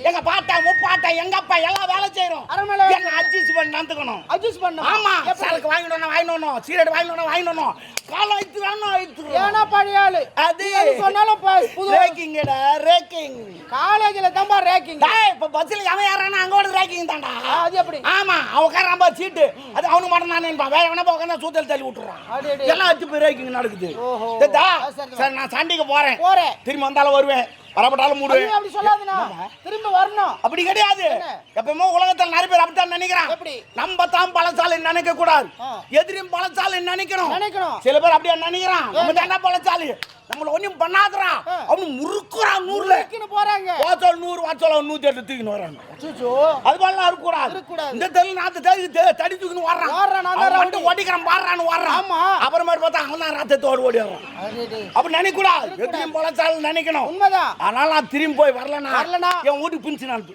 எங்க பாட்டா முப்பாட்டா எங்க அப்பா எல்லாம் வேலை செய்யறோம். என்ன அட்ஜஸ்ட் பண்ணி நடந்துக்கணும். அட்ஜஸ்ட் பண்ணணும். ஆமா, சரக்கு வாங்கிடணும், சீரட் வாங்கிடணும், காலம் ஐத்துறானோ. ஏன்னா பழைய ஆளு அது சொன்னாலும் புது ரேக்கிங்கடா, ரேக்கிங். காலேஜ்ல தான்பா ரேக்கிங். இப்ப பஸ்ல அவன் யாரானா அங்கோட ரேக்கிங் தான்டா. அது எப்படி? ஆமா, அவன் காரம்பா சீட்டு அது அவனுக்கு மட்டும் நான் நினைப்பான். வேற எவனா போக சூத்தல் தள்ளி விட்டுறான். எல்லாம் வச்சு போய் ரேக்கிங் நடக்குது. சரி, நான் சண்டைக்கு போறேன். திரும்பி வந்தாலும் வருவேன், வரப்பட்டாலும் மூடுவேன். அப்படி சொல்லாதீனா, திரும்ப வரணும். அப்படி கிடையாது. எப்பவுமே உலகத்துல நிறைய பேர் அப்படித்தான் நினைக்கிறான். நம்ம தான் பலசாலி நினைக்க கூடாது, எதிரியும் பலசாலி நினைக்கணும். சில பேர் அப்படியே நினைக்கிறான், நம்ம தாண்டா பலசாலி, நம்மள ஒண்ணும் பண்ணாதரா அவனு முறுக்குறான். 100ல போறாங்க, வாசல் 100 வாசல் 108 தூக்கின்னு வராங்க. அது போல இருக்கக்கூடாது. இந்த தெரு நாத்து தடி தூக்கின்னு வர்றான், ஓடிக்கிறான் பாடுறான்னு வர்றான். அப்புறமா பார்த்தா அவன் தான் ரத்தத்தோடு ஓடி வர்றான். அப்படி நினைக்க கூடாது, எதிரியும் பலசாலி நினைக்கணும். உண்மைதான். அதனால நான் திரும்பி போய் வரலனா என் வீட்டுக்கு பிரிச்சு நான்